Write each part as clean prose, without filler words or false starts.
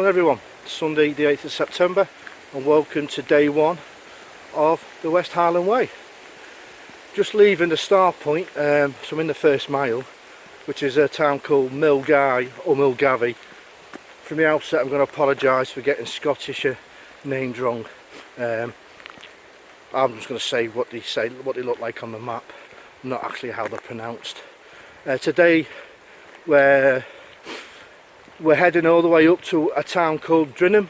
morning everyone, Sunday the 8th of September and welcome to day one of the West Highland Way. Just leaving the start point, so I'm in the first mile, which is a town called Milngavie or Milngavie. From the outset I'm going to apologise for getting Scottish names wrong. I'm just going to say what they look like on the map, not actually how they're pronounced. Today we're heading all the way up to a town called Drymen,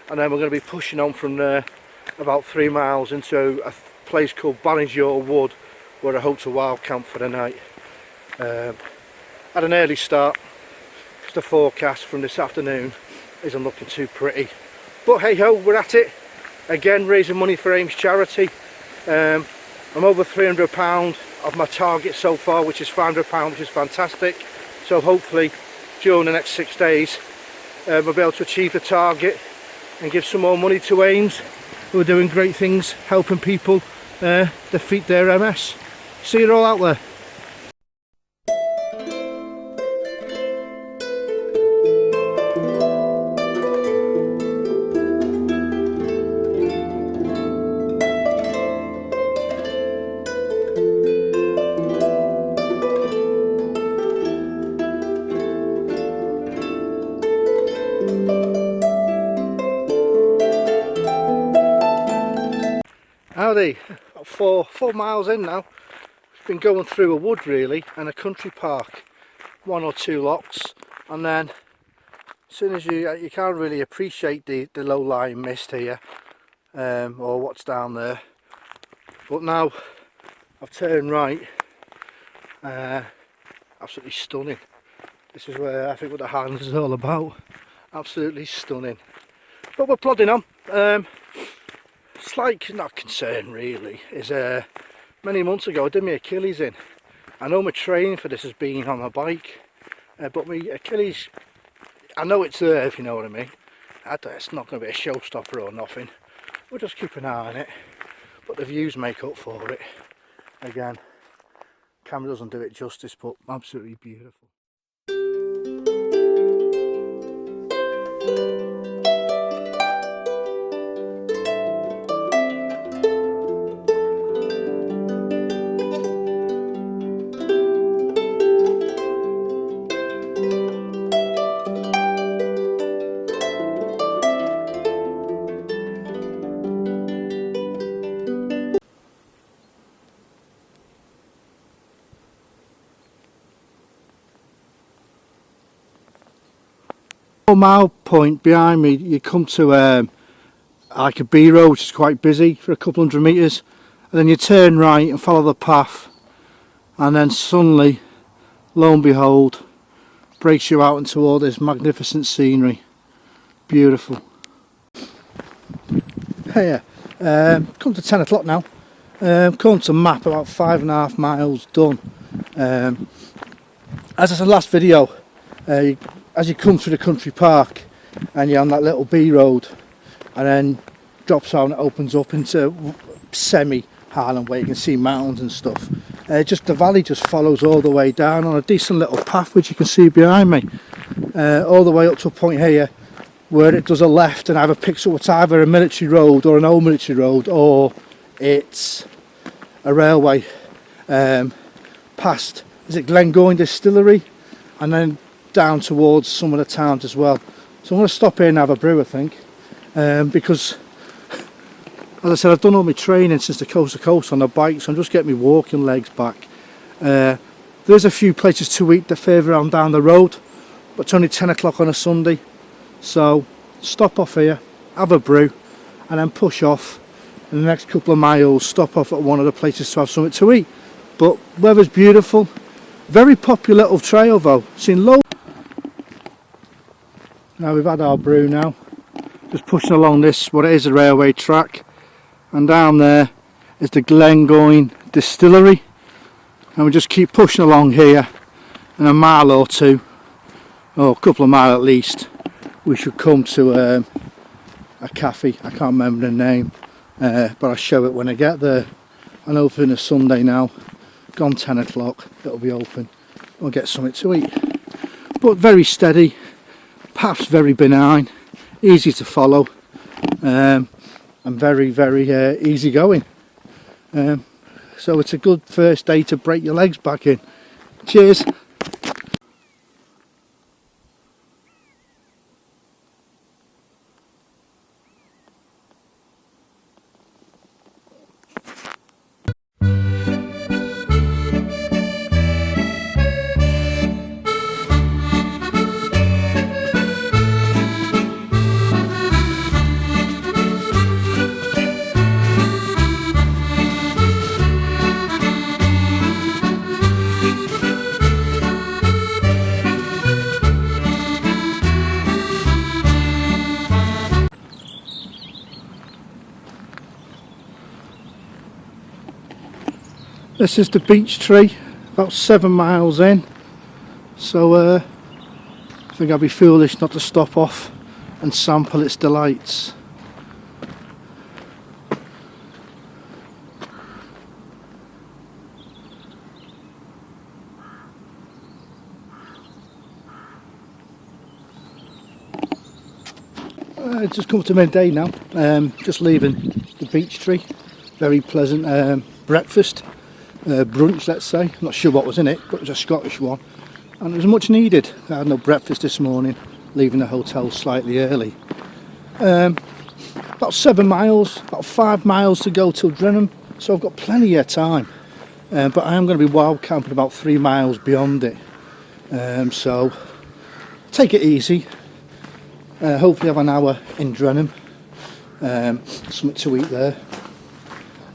and then we're going to be pushing on from there about 3 miles into a place called Ballinshaw Wood, where I hope to wild camp for the night. At an early start because the forecast from this afternoon isn't looking too pretty, but hey ho, we're at it again, raising money for Ames charity. I'm over £300 of my target so far, which is £500, which is fantastic. So hopefully during the next 6 days we'll be able to achieve the target and give some more money to Ames, who are doing great things helping people defeat their MS. See you all out there. Howdy, about four miles in now. We've been going through a wood really and a country park, 1 or 2 lots, and then as soon as you can't really appreciate the low-lying mist here, or what's down there, but now I've turned right. Absolutely stunning. This is where I think what the Highlands is all about. Absolutely stunning. But we're plodding on. Slight, not concern really, is many months ago I did my Achilles in. I know my training for this has been on a bike, but my Achilles, I know it's there, if you know what I mean. It's not going to be a showstopper or nothing. We'll just keep an eye on it, but the views make up for it. Again, camera doesn't do it justice, but absolutely beautiful. Mile point behind me, you come to like a B road, which is quite busy for a couple 100 metres, and then you turn right and follow the path, and then suddenly, lo and behold, breaks you out into all this magnificent scenery. Beautiful. Hey, come to 10 o'clock now. Come to map, about 5.5 miles done. As I said last video, as you come through the country park and you're on that little B road, and then drops out and it opens up into semi Highland Way, you can see mountains and stuff. Just the valley just follows all the way down on a decent little path, which you can see behind me, all the way up to a point here where it does a left and either picks up, it's either a military road or an old military road, or it's a railway past, is it Glengoyne distillery, and then down towards some of the towns as well. So I'm going to stop here and have a brew, I think, because as I said, I've done all my training since the coast to coast on the bike, so I'm just getting my walking legs back. There's a few places to eat that further on down the road, but it's only 10 o'clock on a Sunday, so stop off here, have a brew, and then push off in the next couple of miles, stop off at one of the places to have something to eat. But weather's beautiful, very popular little trail though, seen loads. Now we've had our brew now, just pushing along this, what it is, a railway track, and down there is the Glengoyne distillery, and we just keep pushing along here, and a mile or two, or a couple of miles at least, we should come to a cafe. I can't remember the name, but I'll show it when I get there. I know for a Sunday now, gone 10 o'clock, it'll be open, we'll get something to eat. But very steady, path's very benign, easy to follow, and very easy going. So it's a good first day to break your legs back in. Cheers. This is the beech tree, about 7 miles in, so I think I'd be foolish not to stop off and sample its delights. It's just come to midday now, just leaving the beech tree. Very pleasant breakfast. Brunch, let's say. I'm not sure what was in it, but it was a Scottish one, and it was much needed. I had no breakfast this morning, leaving the hotel slightly early. About 7 miles, about 5 miles to go till Drymen, so I've got plenty of time, but I am going to be wild camping about 3 miles beyond it, so take it easy. Hopefully have an hour in Drymen, something to eat there,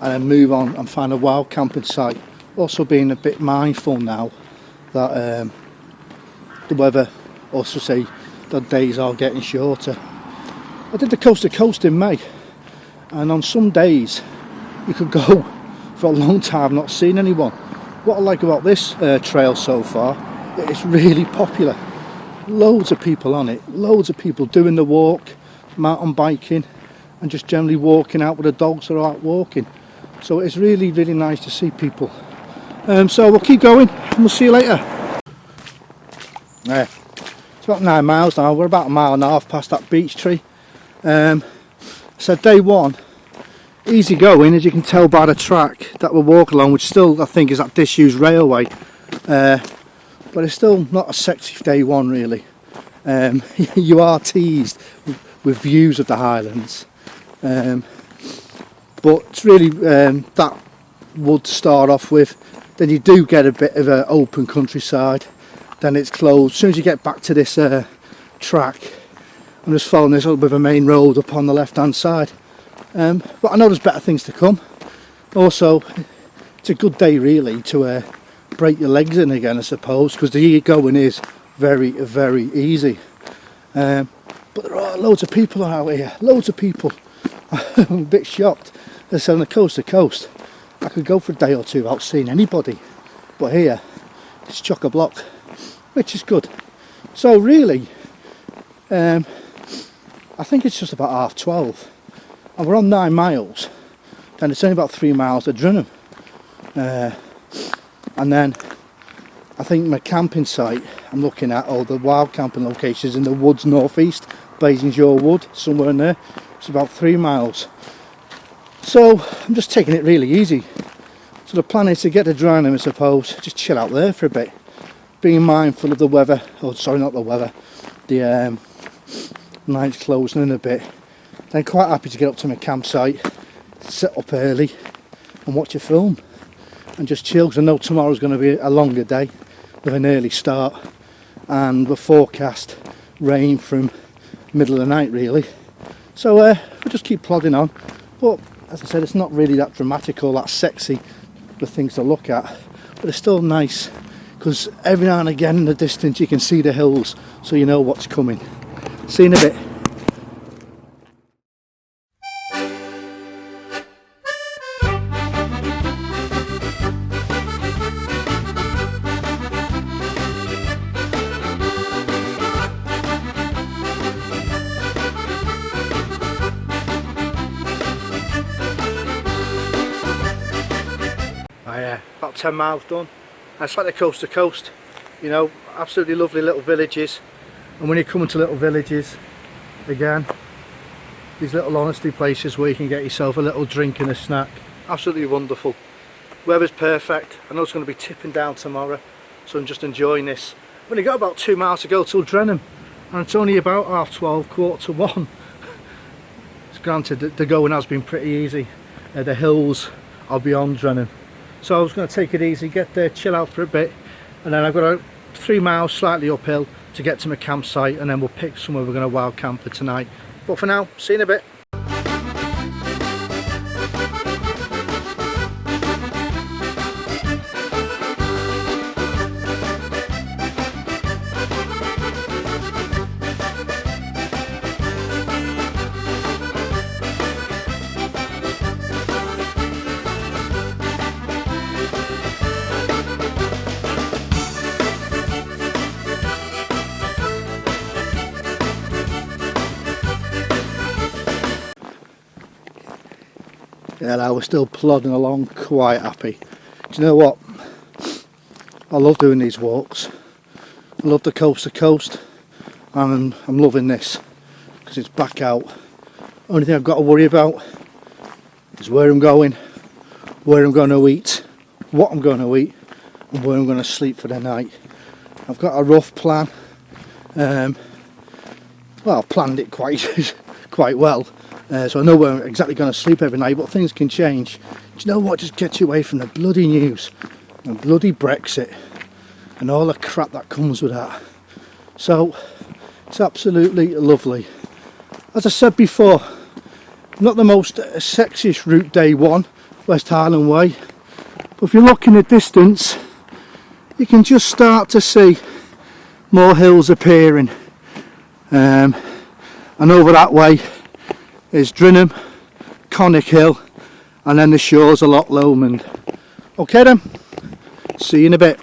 and then move on and find a wild camping site. Also being a bit mindful now that the weather, also say the days are getting shorter. I did the coast to coast in May, and on some days you could go for a long time not seeing anyone. What I like about this trail so far, it's really popular. Loads of people on it, loads of people doing the walk, mountain biking, and just generally walking out with the dogs that are out walking. So it's really nice to see people. So we'll keep going and we'll see you later. It's about 9 miles now. We're about 1.5 miles past that beech tree. So day one, easy going, as you can tell by the track that we're walking along, which still I think is that disused railway. But it's still not a sexy day one really. You are teased with views of the Highlands. But it's really that wood to start off with. Then you do get a bit of an open countryside, then it's closed. As soon as you get back to this track, I'm just following this little bit of a main road up on the left hand side, but I know there's better things to come. Also, it's a good day really to break your legs in again, I suppose, because the going is very easy. But there are loads of people out here, loads of people. I'm a bit shocked. They're saying the coast to coast, I could go for a day or two without seeing anybody, but here it's chock-a-block, which is good. So really, I think it's just about 12:30, and we're on 9 miles, and it's only about 3 miles to Drymen, and then I think my camping site I'm looking at, all the wild camping locations in the woods northeast, Blazingshore Wood, somewhere in there. It's about 3 miles. So I'm just taking it really easy. So the plan is to get to Drymen, I suppose, just chill out there for a bit, being mindful of the weather. Oh, sorry, not the weather. The night's closing in a bit. Then quite happy to get up to my campsite, sit up early, and watch a film, and just chill. Because I know tomorrow's going to be a longer day with an early start, and we're forecast rain from middle of the night really. So we'll just keep plodding on. But as I said, it's not really that dramatic or that sexy, the things to look at, but it's still nice because every now and again in the distance you can see the hills, so you know what's coming. See you in a bit. About 10 miles done. It's like the coast to coast, you know, absolutely lovely little villages, And when you come into little villages, again, these little honesty places where you can get yourself a little drink and a snack. Absolutely wonderful. Weather's perfect. I know it's going to be tipping down tomorrow, so I'm just enjoying this. I've only got about 2 miles to go till Drymen, and it's only about 12:30, 1:15. It's granted that the going has been pretty easy. The hills are beyond Drymen, so I was going to take it easy, get there, chill out for a bit, and then I've got 3 miles slightly uphill to get to my campsite, and then we'll pick somewhere we're going to wild camp for tonight. But for now, see you in a bit. Yeah, we're still plodding along, quite happy. Do you know what? I love doing these walks. I love the coast to coast, and I'm loving this because it's back out. Only thing I've got to worry about is where I'm going, where I'm going to eat, what I'm going to eat, and where I'm going to sleep for the night. I've got a rough plan. Well, I've planned it quite well. So I know where I'm exactly going to sleep every night, but things can change. Do you know what just gets you away from the bloody news and bloody Brexit and all the crap that comes with that? So it's absolutely lovely. As I said before, not the most sexiest route day one, West Highland Way, but if you look in the distance you can just start to see more hills appearing, and over that way is Drymen, Conic Hill, and then the shores of Loch Lomond. Okay then, see you in a bit.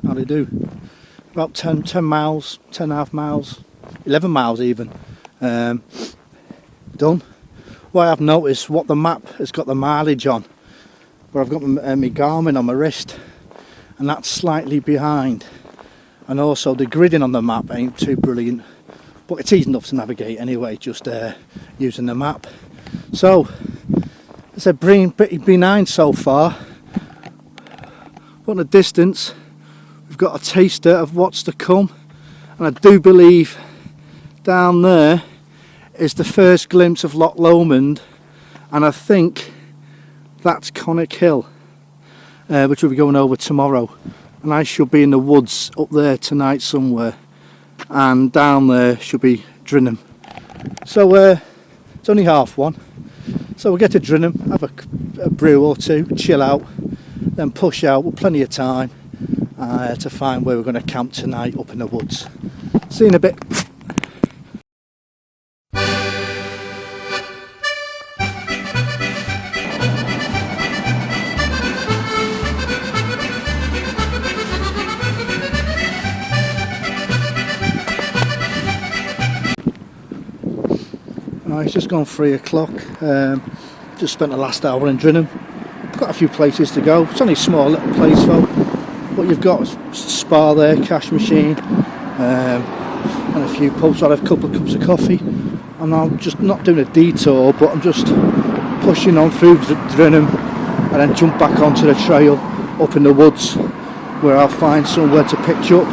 How do you do? About 10 miles, 10.5 miles, 11 miles even, done. What I've noticed, what the map has got the mileage on, but I've got my Garmin on my wrist, and that's slightly behind, and also the gridding on the map ain't too brilliant, but it's easy enough to navigate anyway, just using the map. So it's a pretty benign so far, but in the distance we've got a taster of what's to come, and I do believe down there is the first glimpse of Loch Lomond, and I think that's Conic Hill, which we'll be going over tomorrow, and I should be in the woods up there tonight somewhere, and down there should be Drymen. So it's only 1:30, so we'll get to Drymen, have a brew or two, chill out, then push out with plenty of time to find where we're going to camp tonight up in the woods. See you in a bit. It's just gone 3 o'clock. Just spent the last hour in Drymen. Got a few places to go. It's only a small little place though, but you've got a spa there, cash machine, and a few pubs. I'll have a couple of cups of coffee, and I'm just not doing a detour, but I'm just pushing on through Drymen and then jump back onto the trail up in the woods where I'll find somewhere to pitch up.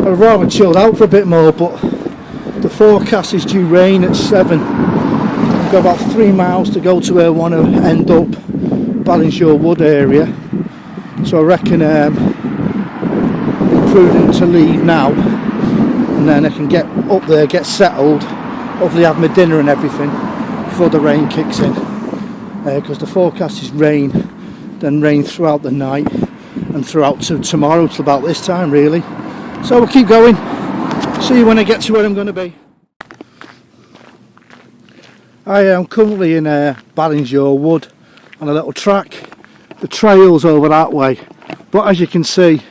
I'd rather chilled out for a bit more, but the forecast is due rain at 7. I've got about 3 miles to go to where I want to end up, Ballinshaw Wood area. So I reckon it's prudent to leave now, and then I can get up there, get settled, hopefully have my dinner and everything before the rain kicks in. Because the forecast is rain, then rain throughout the night and throughout to tomorrow till about this time really. So we'll keep going. See you when I get to where I'm going to be. I am currently in Ballinshaw Wood on a little track. The trail's over that way, but as you can see,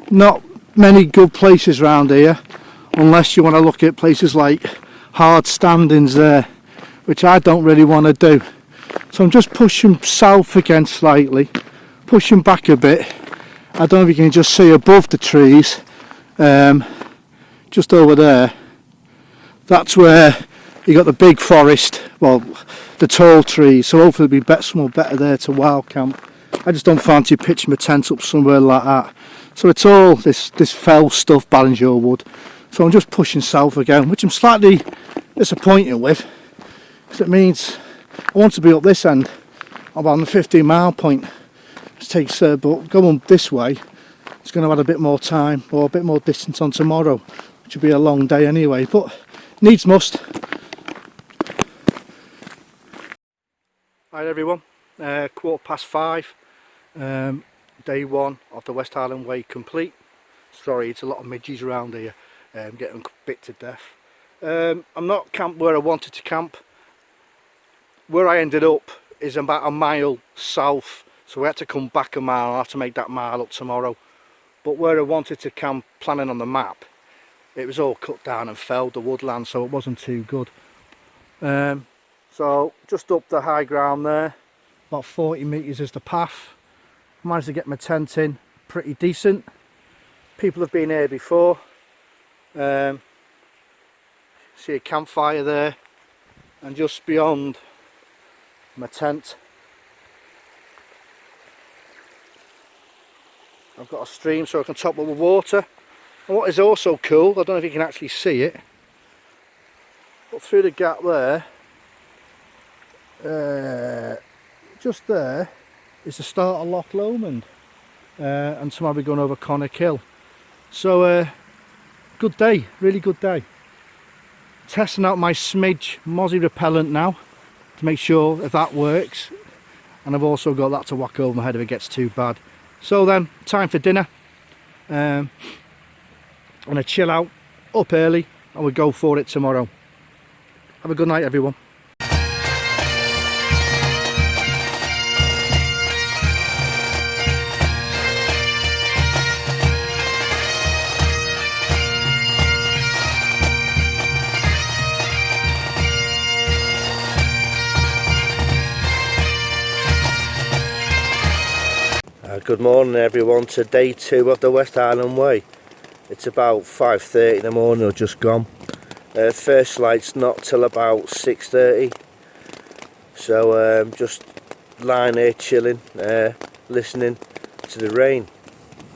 not many good places around here. unless you want to look at places like hard standings there, which I don't really want to do. So I'm just pushing south again slightly, pushing back a bit. I don't know if you can just see above the trees, just over there, that's where you got the big forest, well, the tall trees, so hopefully it'll be somewhat better there to wild camp. I just don't fancy pitching my tent up somewhere like that. So it's all this fell stuff, Ballinger Wood. So I'm just pushing south again, which I'm slightly disappointed with, because it means I want to be up this end, about the 15-mile point. It takes, but going this way, it's going to add a bit more time, or a bit more distance on tomorrow, which will be a long day anyway, but needs must. Hi everyone, 5:15, day one of the West Highland Way complete. Sorry, it's a lot of midges around here, getting bit to death. I'm not camped where I wanted to camp. Where I ended up is about a mile south, so we had to come back a mile. I'll have to make that mile up tomorrow. But where I wanted to camp, planning on the map, it was all cut down and felled, the woodland, so it wasn't too good. So just up the high ground there, about 40 metres is the path. Managed to get my tent in pretty decent. People have been here before. See a campfire there, and just beyond my tent I've got a stream so I can top up with water. And what is also cool, I don't know if you can actually see it, but through the gap there, just there is the start of Loch Lomond, and tomorrow we're going over Connacht Hill. So good day, really good day. Testing out my smidge mozzie repellent now to make sure if that works, and I've also got that to whack over my head if it gets too bad. So then, time for dinner. I'm gonna chill out, up early, and we'll go for it tomorrow. Have a good night everyone. Good morning everyone to day 2 of the West Highland Way. It's about 5:30 in the morning, or just gone. First light's not till about 6:30. So just lying here chilling, listening to the rain.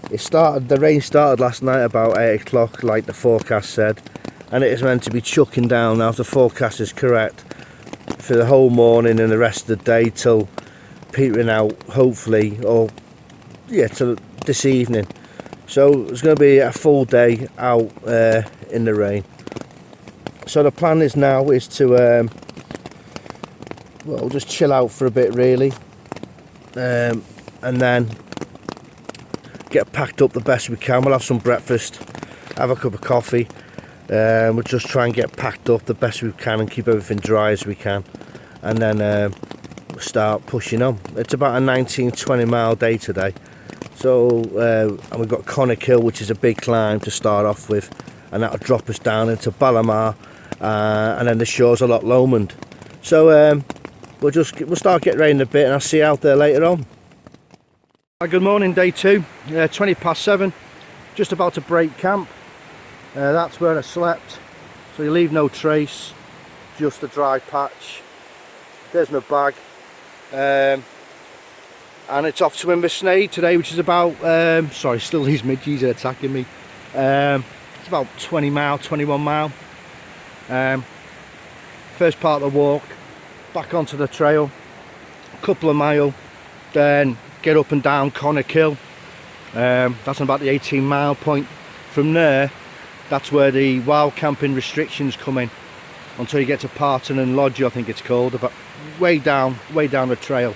The rain started last night about 8 o'clock like the forecast said, and it is meant to be chucking down now if the forecast is correct for the whole morning and the rest of the day till petering out hopefully, or yeah, till this evening. So it's going to be a full day out in the rain. So the plan is now is to well, just chill out for a bit really, and then get packed up the best we can. We'll have some breakfast, have a cup of coffee, we'll just try and get packed up the best we can and keep everything dry as we can, and then start pushing on. It's about a 19-20 mile day today. So and we've got Connacht Hill, which is a big climb to start off with, and that'll drop us down into Ballamar, and then the shores of Loch Lomond. So we'll start getting ready in a bit, and I'll see you out there later on. Good morning, day 2, 7:20, just about to break camp. That's where I slept, so you leave no trace, just a dry patch. There's my bag. And it's off to Inversnaid today, which is about, sorry, still these midges are attacking me. It's about 20 mile, 21 mile. First part of the walk, back onto the trail, a couple of mile, then get up and down Connacht Hill. That's about the 18-mile point. From there, that's where the wild camping restrictions come in, until you get to Parton and Lodge, I think it's called, about way down the trail.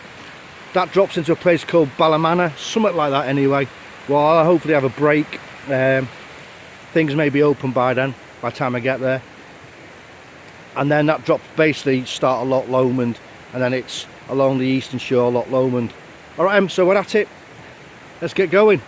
That drops into a place called Ballamana, something like that anyway. Well, I'll hopefully have a break. Things may be open by then, by the time I get there. And then that drops basically start of Loch Lomond, and then it's along the eastern shore, Loch Lomond. Alright, so we're at it. Let's get going.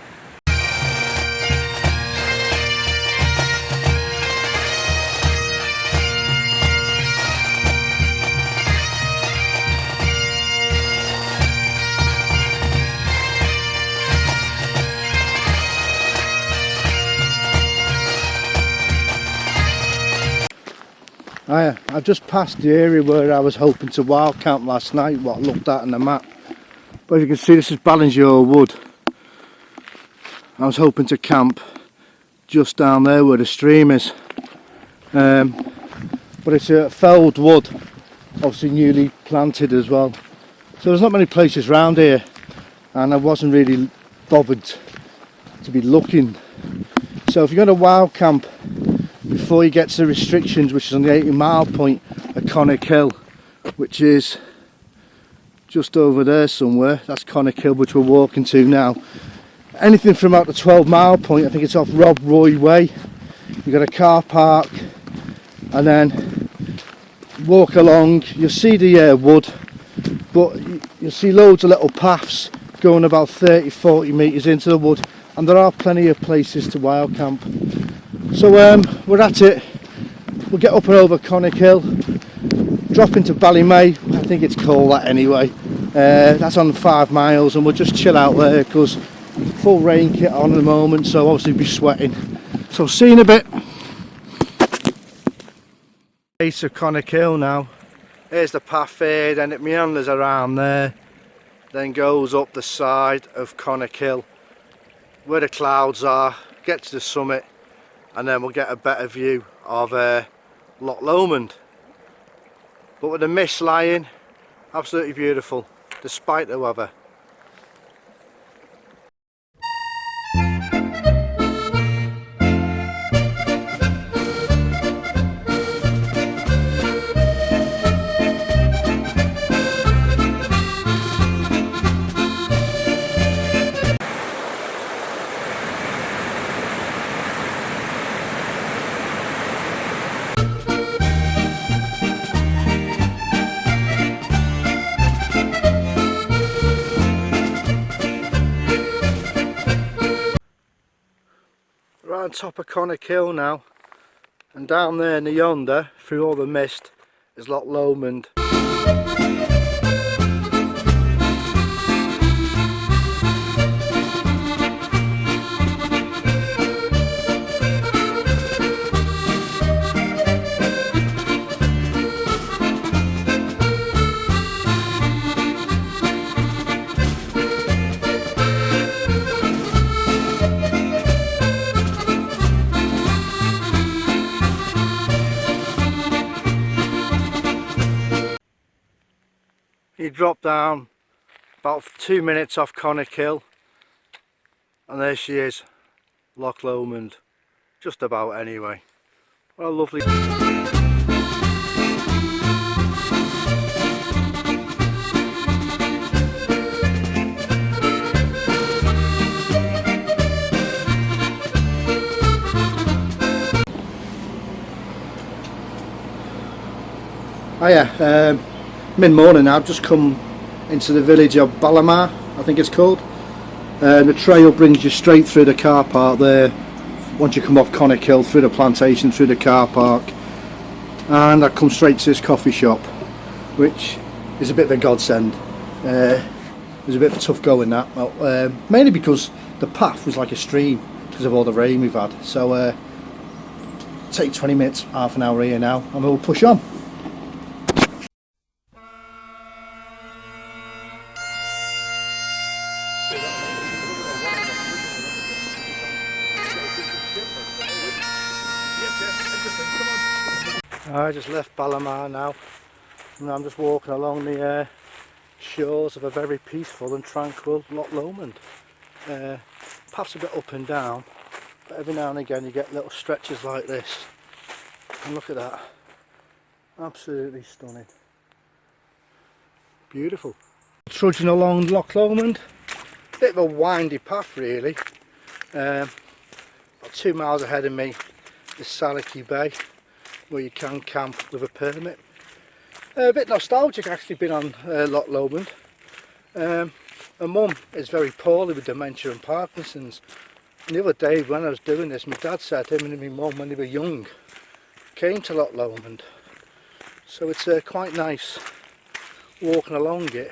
I've just passed the area where I was hoping to wild camp last night, what I looked at on the map. But as you can see, this is Ballinsure Wood. I was hoping to camp just down there where the stream is. But it's a felled wood, obviously newly planted as well. So there's not many places around here, and I wasn't really bothered to be looking. So if you're going to wild camp before you get to the restrictions, which is on the 80-mile point at Connacht Hill, which is just over there somewhere, that's Connacht Hill, which we're walking to now. Anything from about the 12-mile point, I think it's off Rob Roy Way, you've got a car park, and then walk along. You'll see the wood, but you'll see loads of little paths going about 30-40 metres into the wood, and there are plenty of places to wild camp. So we're at it. We'll get up and over Connacht Hill, drop into Ballymay, I think it's called that anyway. That's on 5 miles, and we'll just chill out there because full rain kit on at the moment, so obviously be sweating. So see you in a bit. Base of Connacht Hill now. Here's the path here, then it meanders around there, then goes up the side of Connacht Hill where the clouds are, get to the summit, and then we'll get a better view of Loch Lomond. But with the mist lying, absolutely beautiful despite the weather. Right on top of Connacht Hill now, and down there in the yonder, through all the mist, is Loch Lomond. You drop down about 2 minutes off Connacht Hill, and there she is, Loch Lomond, just about anyway. What a lovely... Oh yeah, mid-morning now. I've just come into the village of Ballamar, I think it's called. The trail brings you straight through the car park there, once you come off Connacht Hill, through the plantation, through the car park, and I come straight to this coffee shop, which is a bit of a godsend. It was a bit of tough going that, well, mainly because the path was like a stream because of all the rain we've had. So take 20 minutes, half an hour here now, and we'll push on. I just left Ballamar now, and I'm just walking along the shores of a very peaceful and tranquil Loch Lomond. Paths a bit up and down, but every now and again you get little stretches like this, and look at that, absolutely stunning, beautiful. Trudging along Loch Lomond, bit of a windy path really. About 2 miles ahead of me is Salakey Bay, where you can camp with a permit. A bit nostalgic actually being on Loch Lomond. My mum is very poorly with dementia and Parkinson's, and the other day when I was doing this, my dad said him and my mum, when they were young, came to Loch Lomond. So it's quite nice walking along it.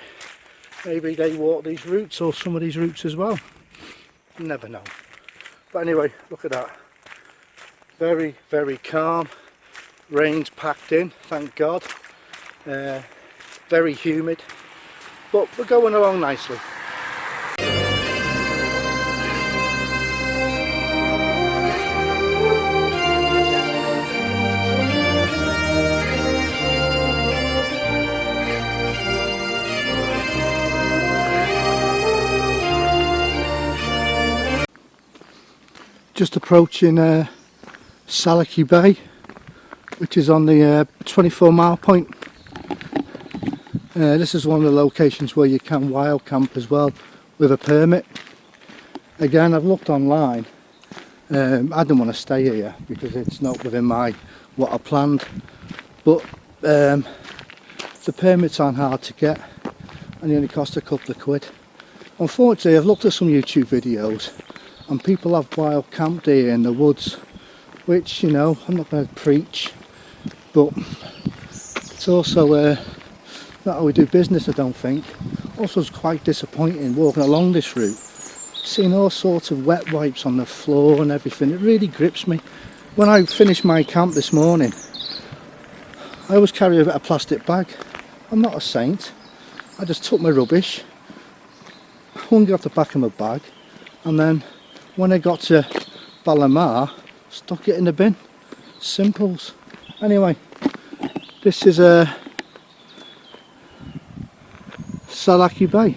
Maybe they walk these routes, or some of these routes as well, you never know. But anyway, look at that, very calm. Rain's packed in, thank God. Very humid, but we're going along nicely. Just approaching Salachy Bay, which is on the 24-mile point. This is one of the locations where you can wild camp as well with a permit. Again, I've looked online. I don't want to stay here because it's not within what I planned, but the permits aren't hard to get and they only cost a couple of quid. Unfortunately, I've looked at some YouTube videos and people have wild camped here in the woods, which, you know, I'm not going to preach, but it's also not how we do business, I don't think. Also, it's quite disappointing walking along this route, seeing all sorts of wet wipes on the floor and everything. It really grips me. When I finished my camp this morning, I always carry a plastic bag. I'm not a saint. I just took my rubbish, hung it off the back of my bag, and then when I got to Ballamar, stuck it in the bin. Simples. Anyway, this is Salachy Bay.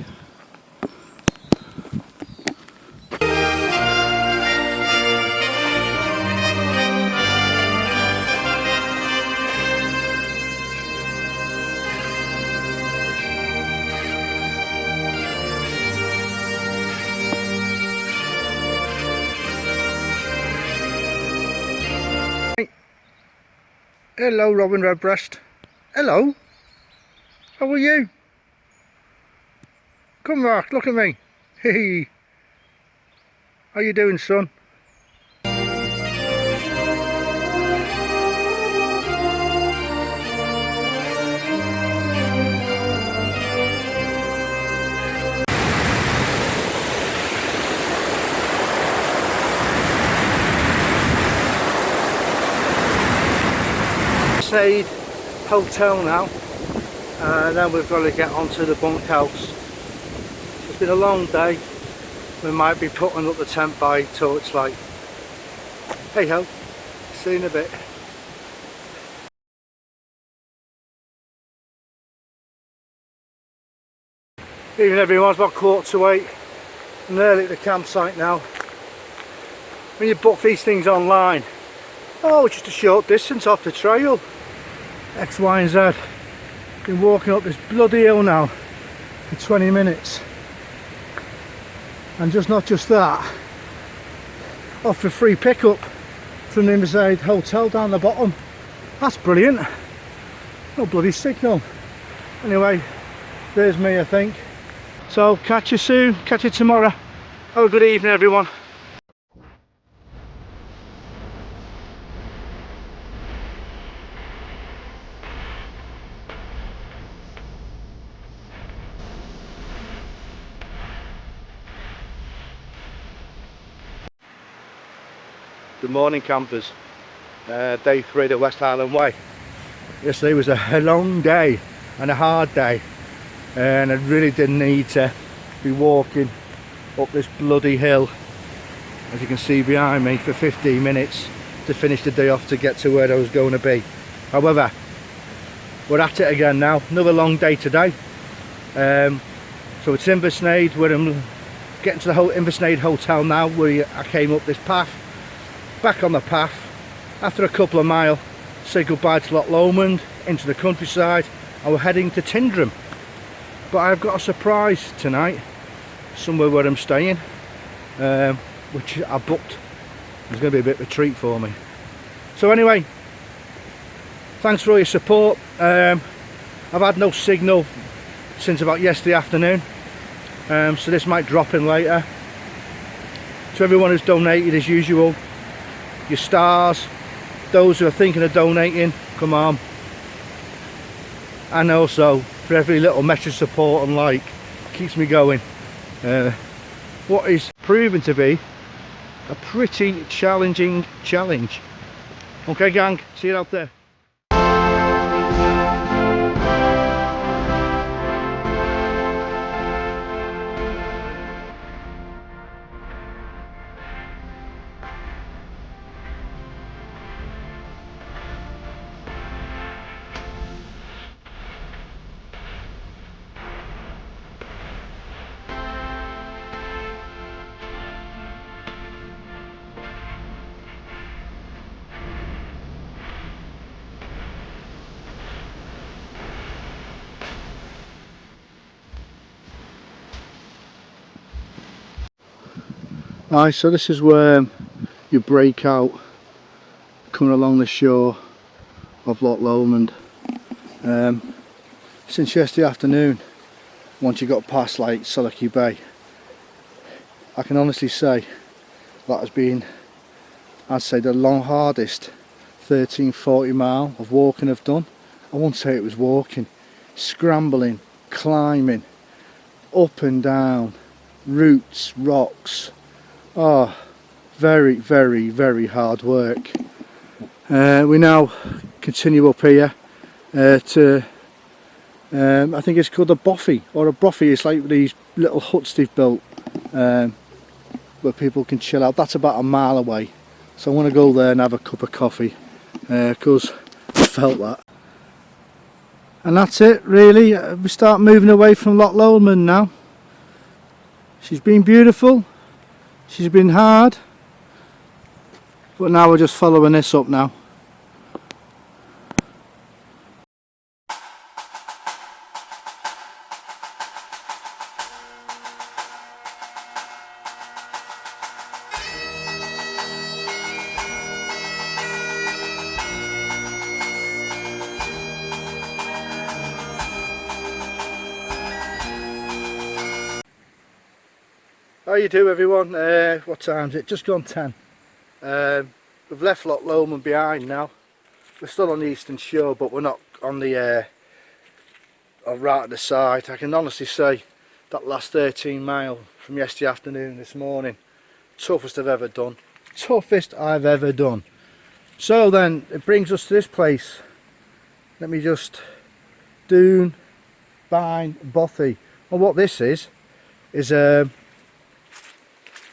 Hello, Robin Redbreast. Hello. How are you? Come back, look at me. Hey. How you doing, son? Hotel now, and then we've got to get onto the bunkhouse. It's been a long day. We might be putting up the tent by torchlight. Hey ho, see you in a bit. Evening everyone, it's about 8:15. I'm nearly at the campsite now. When you book these things online, oh, it's just a short distance off the trail. X, Y and Z. Been walking up this bloody hill now for 20 minutes. And not just that, off a free pickup from the Inversnaid Hotel down the bottom. That's brilliant. No bloody signal. Anyway, there's me, I think. So catch you soon, catch you tomorrow. Have a good evening everyone. Good morning campers, day 3 of the West Highland Way. Yesterday was a long day and a hard day, and I really didn't need to be walking up this bloody hill, as you can see behind me, for 15 minutes to finish the day off to get to where I was going to be. However, we're at it again now, another long day today. So it's Inversnaid, where I'm getting to the Inversnaid Hotel now, where I came up this path. Back on the path after a couple of miles, say goodbye to Loch Lomond, into the countryside, and we're heading to Tindrum. But I've got a surprise tonight, somewhere where I'm staying, which I booked. It's going to be a bit of a treat for me. So anyway, thanks for all your support. I've had no signal since about yesterday afternoon, so this might drop in later. To everyone who's donated as usual, your stars, those who are thinking of donating, come on. And also for every little message, support and like, keeps me going. What is proving to be a pretty challenging challenge. Okay gang, see you out there. Right, so this is where you break out coming along the shore of Loch Lomond. Since yesterday afternoon, once you got past like Silicky Bay, I can honestly say that has been, I'd say, the hardest 13-40 mile of walking I've done. I won't say it was walking, scrambling, climbing, up and down, roots, rocks. Oh, very, very, very hard work. We now continue up here to I think it's called a boffy or a broffy. It's like these little huts they've built where people can chill out. That's about a mile away, so I want to go there and have a cup of coffee because I felt that. And that's it really. We start moving away from Loch Lomond now. She's been beautiful, she's been hard, but now we're just following this up now. How you do everyone? What time is it? Just gone 10. We've left Loch Lomond behind now. We're still on the eastern shore, but we're not on the right at the side. I can honestly say that last 13 mile from yesterday afternoon this morning, toughest I've ever done. Toughest I've ever done. So then it brings us to this place. Let me just Dún Bain Bothy. And what this is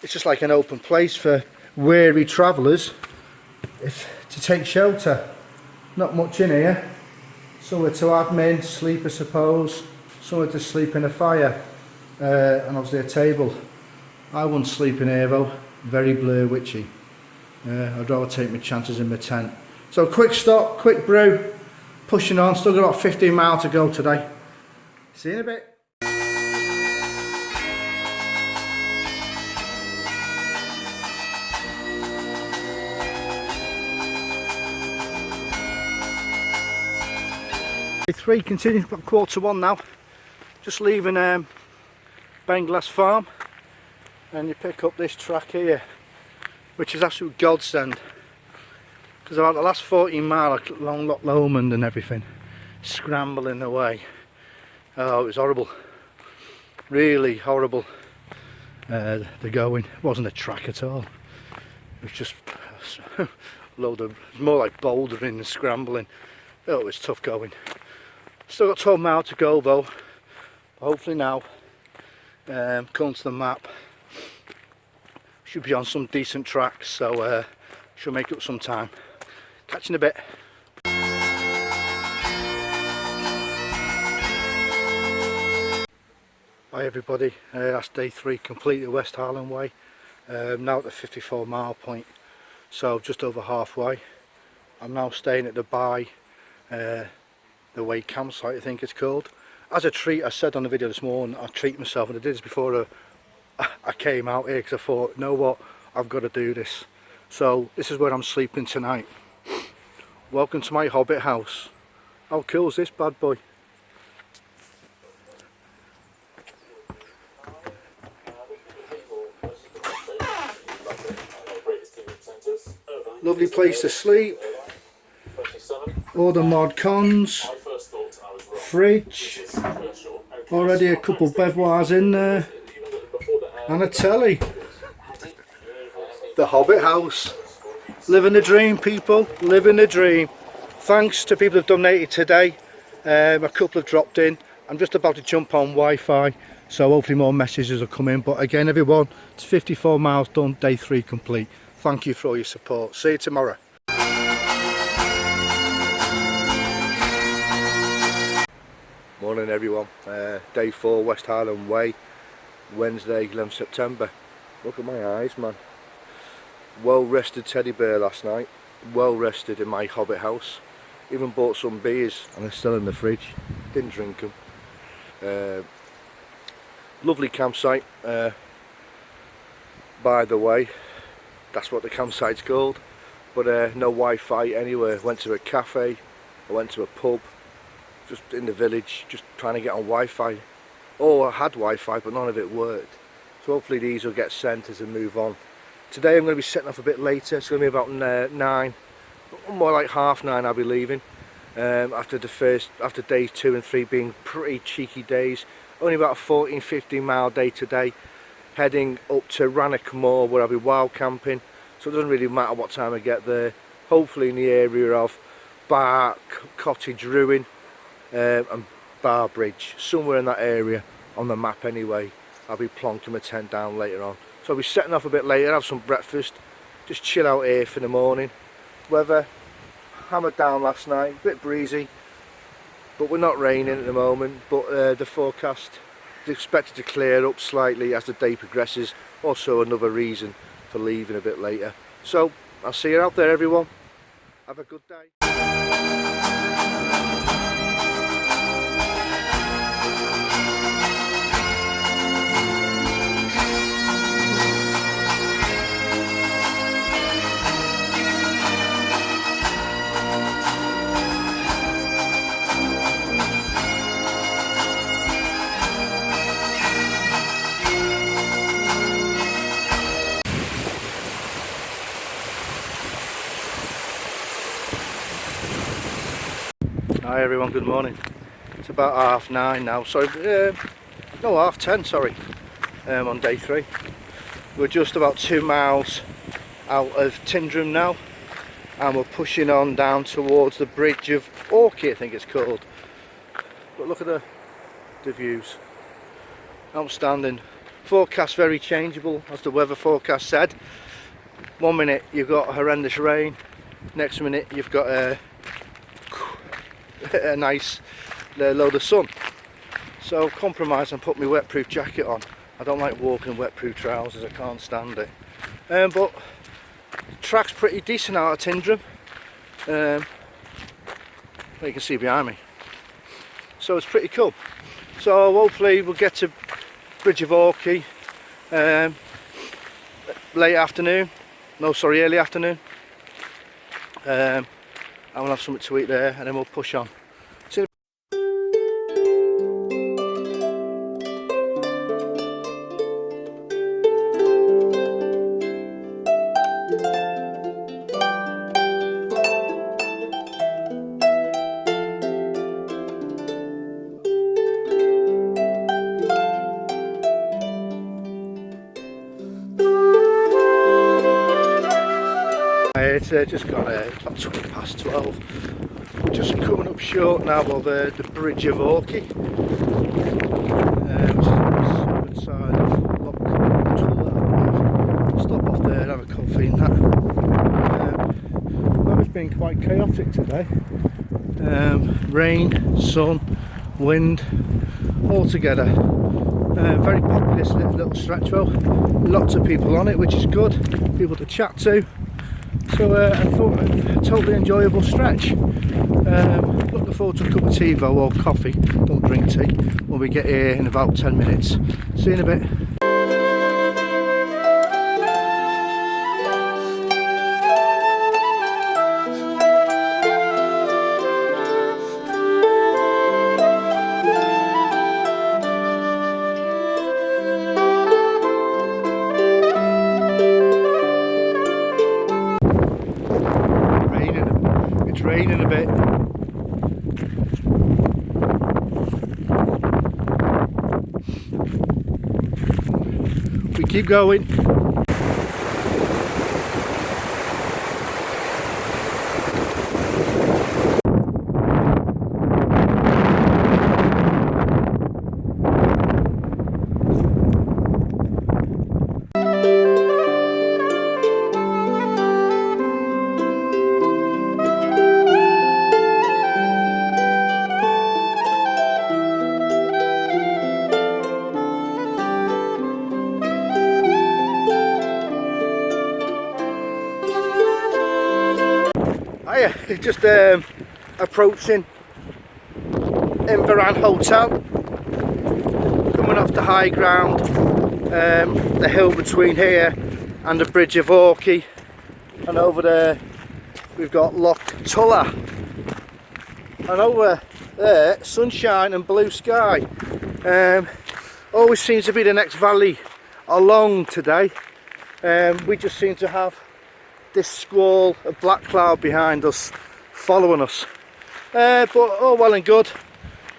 it's just like an open place for weary travellers to take shelter. Not much in here. Somewhere to admin, sleep I suppose. Somewhere to sleep in a fire. And obviously a table. I wouldn't sleep in here though. Very Blair Witchy. I'd rather take my chances in my tent. So quick stop, quick brew. Pushing on. Still got about 15 miles to go today. See you in a bit. Three, continuing about 1:15 now. Just leaving Benglass Farm, and you pick up this track here, which is absolute godsend. Because about the last 14 mile along Loch Lomond and everything, scrambling away. Oh, it was horrible. Really horrible. The going. It wasn't a track at all. It was just a load of, it was more like bouldering and scrambling. Oh, it was tough going. Still got 12 miles to go though. Hopefully now, according to the map, should be on some decent tracks, so should make up some time. Catch you in a bit. Hi everybody, that's day 3 completed West Highland Way. Now at the 54 mile point, so just over halfway. I'm now staying at the the Way campsite, I think it's called. As a treat, I said on the video this morning, I treat myself, and I did this before I came out here, because I thought, you know what, I've got to do this. So this is where I'm sleeping tonight. Welcome to my Hobbit house. How cool is this bad boy? Lovely place to sleep. All the mod cons. Fridge. Already a couple bevwars in there. And a telly. The Hobbit house. Living the dream, people. Living the dream. Thanks to people who've donated today. A couple have dropped in. I'm just about to jump on Wi-Fi, so hopefully more messages will come in. But again everyone, it's 54 miles done, day 3 complete. Thank you for all your support. See you tomorrow. Morning everyone, day 4 West Highland Way, Wednesday 11th September. Look at my eyes, man. Well rested teddy bear last night, well rested in my Hobbit house. Even bought some beers and they're still in the fridge, didn't drink them. Lovely campsite, about by the way. That's what the campsite's called. But no Wi-Fi anywhere. Went to a cafe, I went to a pub, just in the village, just trying to get on Wi-Fi. Oh, I had Wi-Fi, but none of it worked. So hopefully these will get sent as I move on. Today I'm going to be setting off a bit later. It's going to be about 9, more like half 9 I'll be leaving. After days 2 and 3 being pretty cheeky days. Only about a 14-15 mile day today. Heading up to Rannoch Moor where I'll be wild camping. So it doesn't really matter what time I get there. Hopefully in the area of Bar Cottage Ruin and Bar Bridge. Somewhere in that area on the map anyway. I'll be plonking my tent down later on. So I'll be setting off a bit later, have some breakfast. Just chill out here for the morning. Weather hammered down last night, a bit breezy. But we're not raining at the moment. But the forecast is expected to clear up slightly as the day progresses. Also another reason for leaving a bit later. So I'll see you out there, everyone. Have a good day. Hi everyone, good morning. It's about 9:30 now, sorry, no 10:30, sorry, on day 3. We're just about 2 miles out of Tindrum now, and we're pushing on down towards the bridge of Orkey, I think it's called. But look at the views, outstanding. Forecast very changeable, as the weather forecast said. 1 minute you've got horrendous rain, next minute you've got a nice load of sun. So compromise and put my wetproof jacket on. I don't like walking in wetproof trousers, I can't stand it. But the track's pretty decent out of Tindrum. You can see behind me. So it's pretty cool. So hopefully we'll get to Bridge of Orkey late afternoon. No, sorry, early afternoon. And we'll have something to eat there, and then we'll push on. See you. It's just got about 20 past 12. Just coming up short now of the Bridge of Orkey, which is on the southern side of Loch Lomond. Stop off there and have a coffee and that. Weather's been quite chaotic today. Rain, sun, wind, all together. Very populous little stretch road. Lots of people on it, which is good. People to chat to. So I thought a totally enjoyable stretch. Looking forward to a cup of tea though, or coffee, don't drink tea, when we get here in about 10 minutes. See you in a bit. It's raining a bit. We keep going. Just approaching Inveran Hotel, coming off the high ground, the hill between here and the Bridge of Orkney, and over there we've got Loch Lomond, and over there sunshine and blue sky. Always seems to be the next valley along today. We just seem to have this squall of black cloud behind us following us, but all well and good.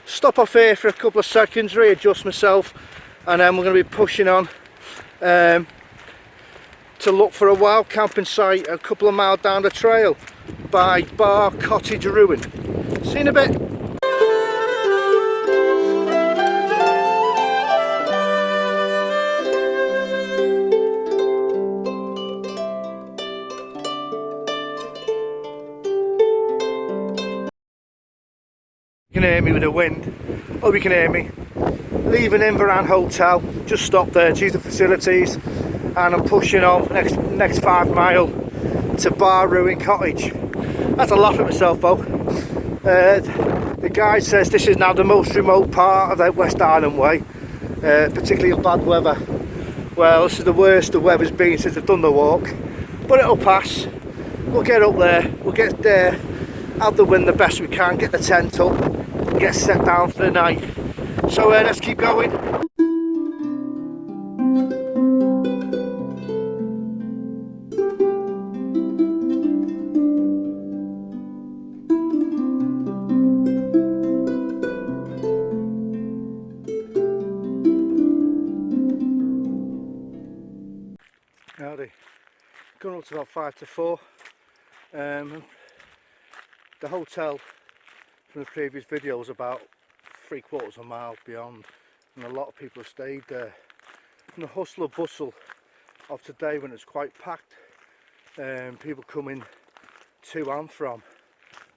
Stop off here for a couple of seconds, readjust myself, and then we're going to be pushing on to look for a wild camping site a couple of miles down the trail by Bar Cottage Ruin. See you in a bit. You can hear me with the wind. Hope you can hear me. Leaving Inveran Hotel, just stopped there to use the facilities, and I'm pushing on for next 5 miles to Bar Ruin Cottage. That's a laugh at myself though. The guide says this is now the most remote part of the West Highland Way, particularly in bad weather. Well, this is the worst the weather's been since I've done the walk, but it'll pass. We'll get up there, we'll get there, have the wind the best we can, get the tent up, and get set down for the night. So let's keep going. Howdy. Going up to about 5 to 4. The hotel from the previous video was about 3/4 of a mile beyond, and a lot of people have stayed there. From the hustle and bustle of today, when it's quite packed, people coming to and from.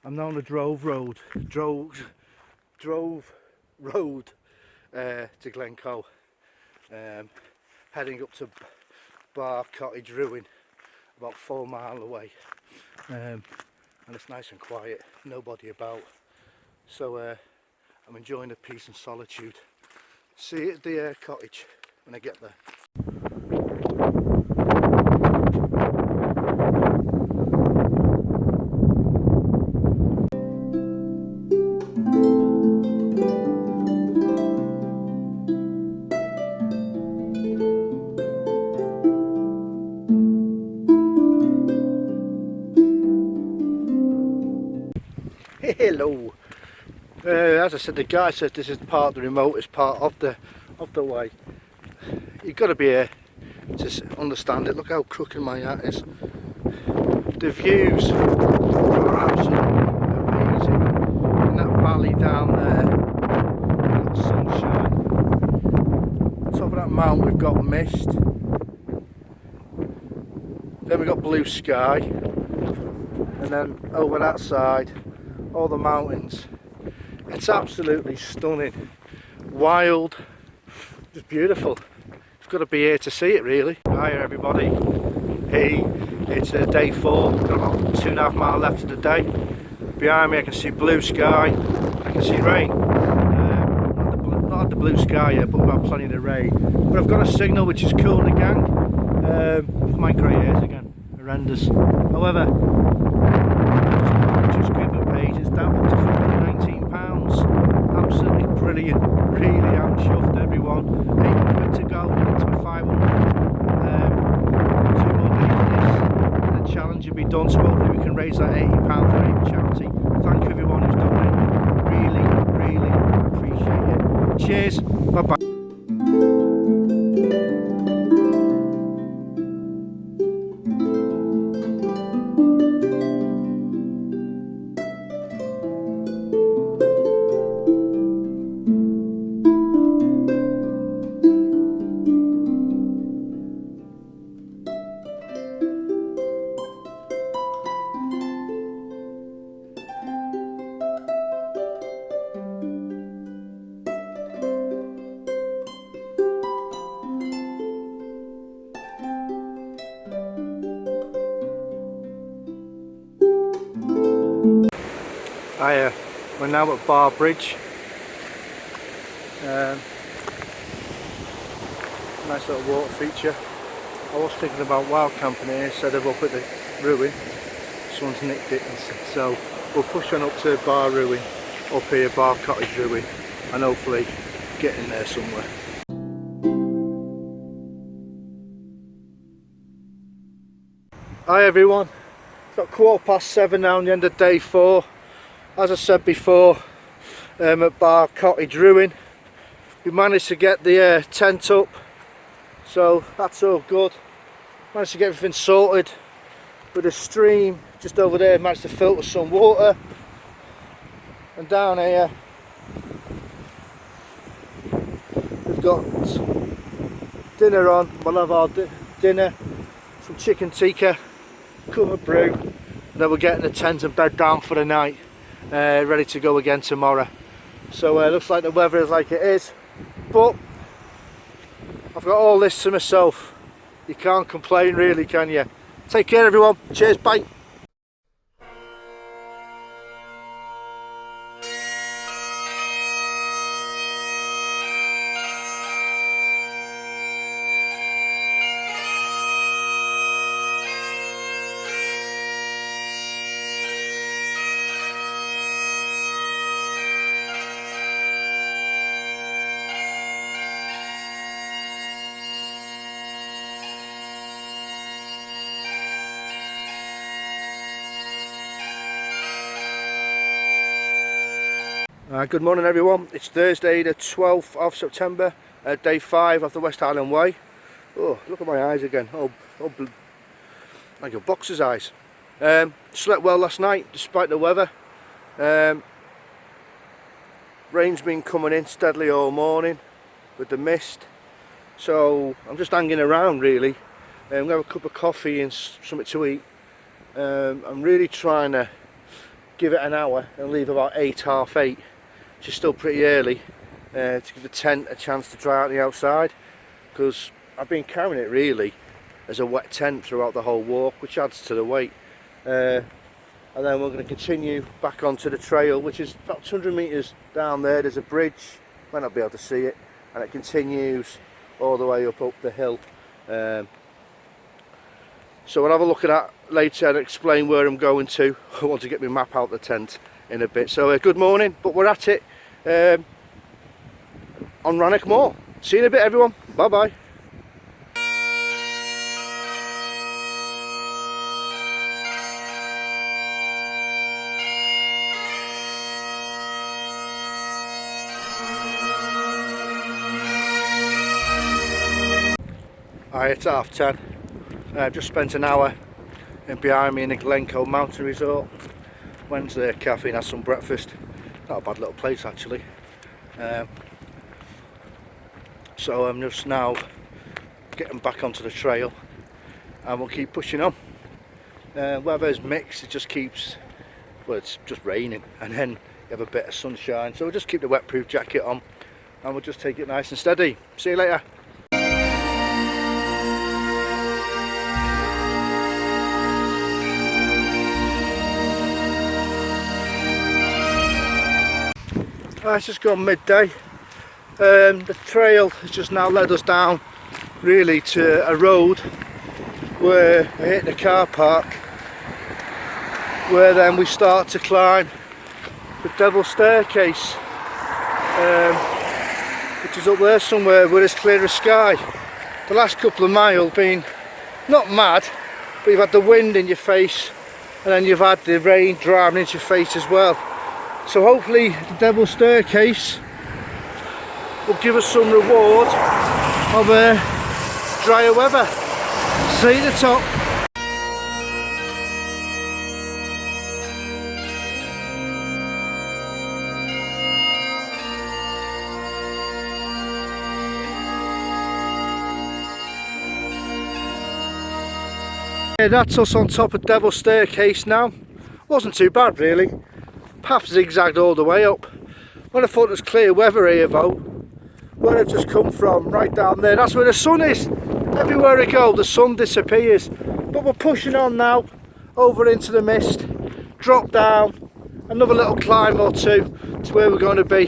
I'm now on the drove road to Glengoyne, heading up to Bar Cottage Ruin, about 4 miles away, and it's nice and quiet, nobody about, so I'm enjoying the peace and solitude. See you at the cottage when I get there. Hello. As I said, the guy says this is part of the remotest part of the way. You've got to be here to understand it. Look how crooked my hat is. The views are absolutely amazing. In that valley down there, that sunshine. Top of that mountain we've got mist. Then we've got blue sky. And then over that side, all the mountains. It's absolutely stunning, wild, just beautiful. You've got to be here to see it, really. Hi everybody. Hey, it's day 4. Got about 2.5 miles left of the day. Behind me I can see blue sky, I can see rain. Not had the blue sky yet, but we've had plenty of rain. But I've got a signal which is cool in the gang. My grey hairs again, horrendous. However, just give the page, it's down up to £419. Absolutely brilliant, really am chuffed everyone. 8 quid to go, to 500. 2 more days of this, and the challenge will be done, so hopefully we can raise that £80 for Raven charity. Thank you everyone who's donated, really appreciate it. Cheers, bye bye. We're now at Bar Bridge. Nice little water feature. I was thinking about wild camping here instead of up at the ruin. Someone's nicked it, so we'll push on up to Bar Ruin, up here, Bar Cottage Ruin, and hopefully get in there somewhere. Hi everyone, it's got 7:15 now on the end of day 4. As I said before, at Bar Cottage Ruin, we managed to get the tent up, so that's all good. Managed to get everything sorted with a stream just over there, managed to filter some water, and down here we've got dinner on. We'll have our dinner, some chicken tikka, cup of brew, and then we're getting the tent and bed down for the night, ready to go again tomorrow. So it looks like the weather is like it is, but I've got all this to myself. You can't complain really, can you? Take care everyone, cheers, bye. Good morning everyone, it's Thursday the 12th of September, day 5 of the West Highland Way. Oh, look at my eyes again, like a boxer's eyes. Slept well last night despite the weather. Rain's been coming in steadily all morning with the mist, so I'm just hanging around really. I'm going to have a cup of coffee and something to eat. I'm really trying to give it an hour and leave about 8, half 8. Which is still pretty early, to give the tent a chance to dry out the outside, because I've been carrying it really as a wet tent throughout the whole walk, which adds to the weight. And then we're going to continue back onto the trail, which is about 200 metres down there. There's a bridge, might not be able to see it, and it continues all the way up the hill. So we'll have a look at that later and explain where I'm going to. I want to get my map out the tent in a bit. So good morning, but we're at it on Rannoch Moor. See you in a bit everyone, bye bye. Alright, it's 10:30. I've just spent an hour behind me in the Glengoyne mountain resort. Went to the cafe and had some breakfast. Not a bad little place actually. So I'm just now getting back onto the trail and we'll keep pushing on. Weather's mixed, it just keeps, well, it's just raining and then you have a bit of sunshine, so we'll just keep the wetproof jacket on and we'll just take it nice and steady. See you later. It's just gone midday. The trail has just now led us down really to a road where I hit the car park, where then we start to climb the Devil's Staircase, which is up there somewhere where it's clear as sky. The last couple of miles been not mad, but you've had the wind in your face and then you've had the rain driving into your face as well. So hopefully the Devil's Staircase will give us some reward of drier weather. See you at the top. Yeah, that's us on top of Devil's Staircase now. Wasn't too bad really. Path zigzagged all the way up. When I thought it was clear weather here though, where I've just come from, right down there, that's where the sun is. Everywhere I go the sun disappears. But we're pushing on now, over into the mist, drop down, another little climb or two to where we're going to be.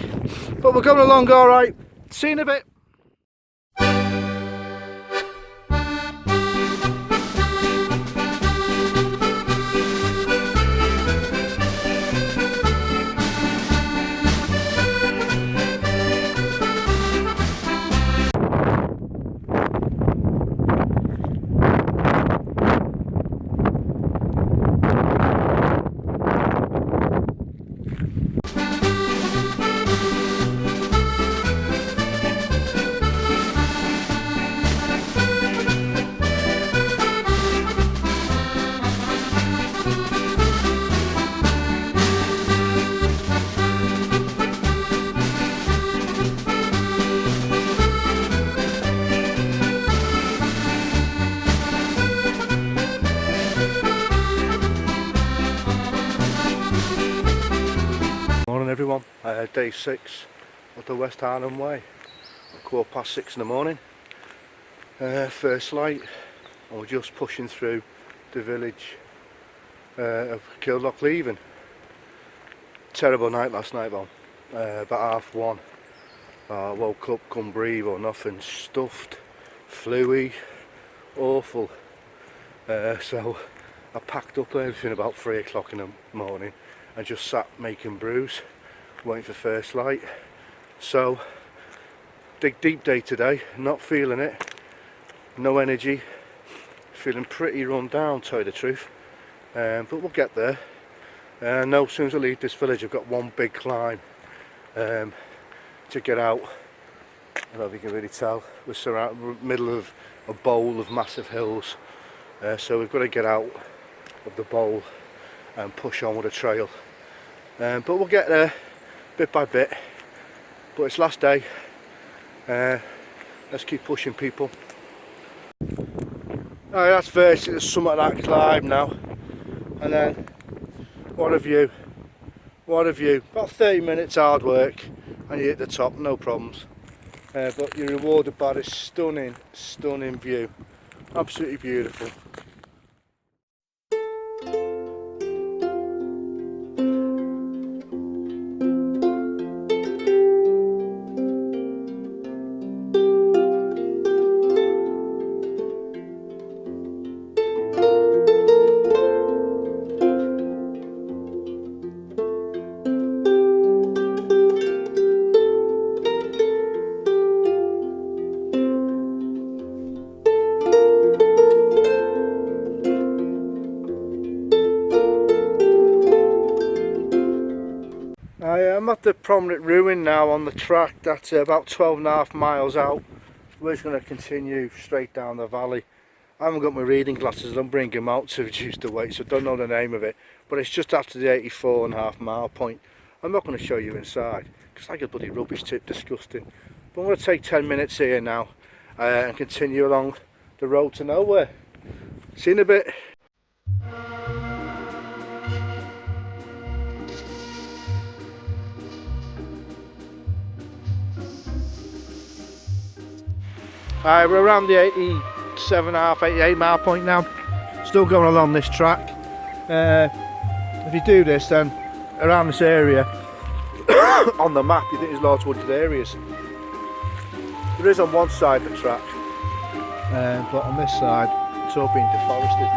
But we're going along alright. See you in a bit. day 6 of the West Highland Way. 6:15 in the morning, first light, and we're just pushing through the village of Loch Lomond. Terrible night last night though, about 1:30. Woke up, couldn't breathe or nothing, stuffed, fluey, awful. So I packed up everything about 3 o'clock in the morning and just sat making brews, waiting for first light. So dig deep day today, not feeling it, no energy, feeling pretty run down, to tell you the truth, but we'll get there. Now as soon as I leave this village I've got one big climb to get out. I don't know if you can really tell, we're surrounded, middle of a bowl of massive hills, so we've got to get out of the bowl and push on with the trail, but we'll get there bit by bit. But it's last day, let's keep pushing, people. Alright, that's basically the summit of that climb now, and then what a view, about 30 minutes hard work and you hit the top, no problems. But you're rewarded by this stunning view, absolutely beautiful. I'm at the prominent ruin now on the track. That's about 12.5 miles out. We're just going to continue straight down the valley. I haven't got my reading glasses, I'm bringing them out to reduce the weight, so I don't know the name of it, but it's just after the 84.5 mile point. I'm not going to show you inside because I get bloody rubbish tip, disgusting, but I'm going to take 10 minutes here now and continue along the road to nowhere. See you in a bit. Alright, we're around the 87.5, 88 mile point now. Still going along this track. If you do this, then around this area on the map you think there's lots of wooded areas. There is on one side of the track, but on this side it's all been deforested.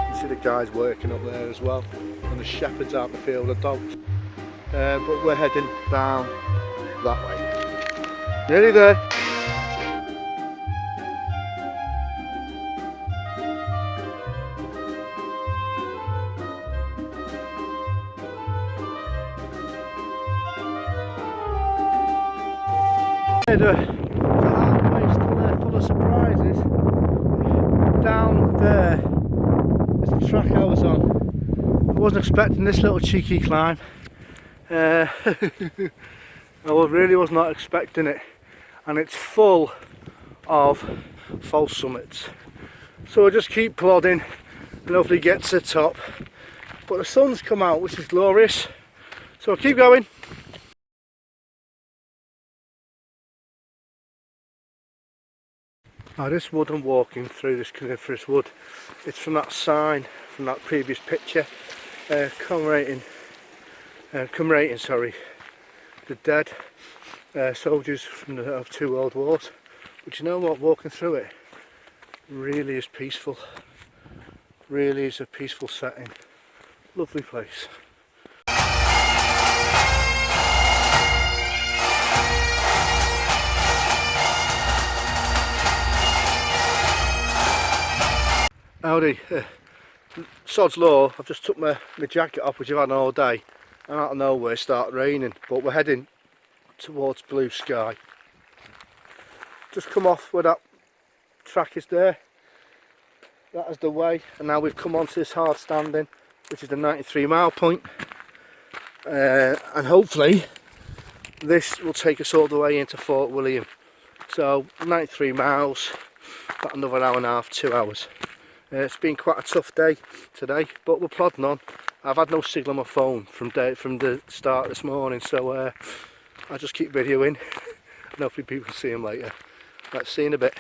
You see the guys working up there as well, and the shepherds out in the field of dogs. But we're heading down that way. Nearly there. The Highland Way still there, full of surprises. Down there is the track I was on. I wasn't expecting this little cheeky climb. I really was not expecting it, and it's full of false summits. So I just keep plodding and hopefully get to the top. But the sun's come out, which is glorious. So I'll keep going. Now this wood I'm walking through, this coniferous wood, it's from that sign, from that previous picture, commemorating the dead soldiers from of 2 world wars. But you know what, walking through it really is peaceful, really is a peaceful setting, lovely place. Howdy, sod's law, I've just took my jacket off, which I've had all day, and out of nowhere it started raining, but we're heading towards blue sky. Just come off where that track is there, that is the way, and now we've come onto this hard standing, which is the 93 mile point, and hopefully this will take us all the way into Fort William. So 93 miles, about another hour and a half, 2 hours. It's been quite a tough day today, but we're plodding on. I've had no signal on my phone from the start this morning, so I'll just keep videoing and hopefully people can see them later. Let's see in a bit.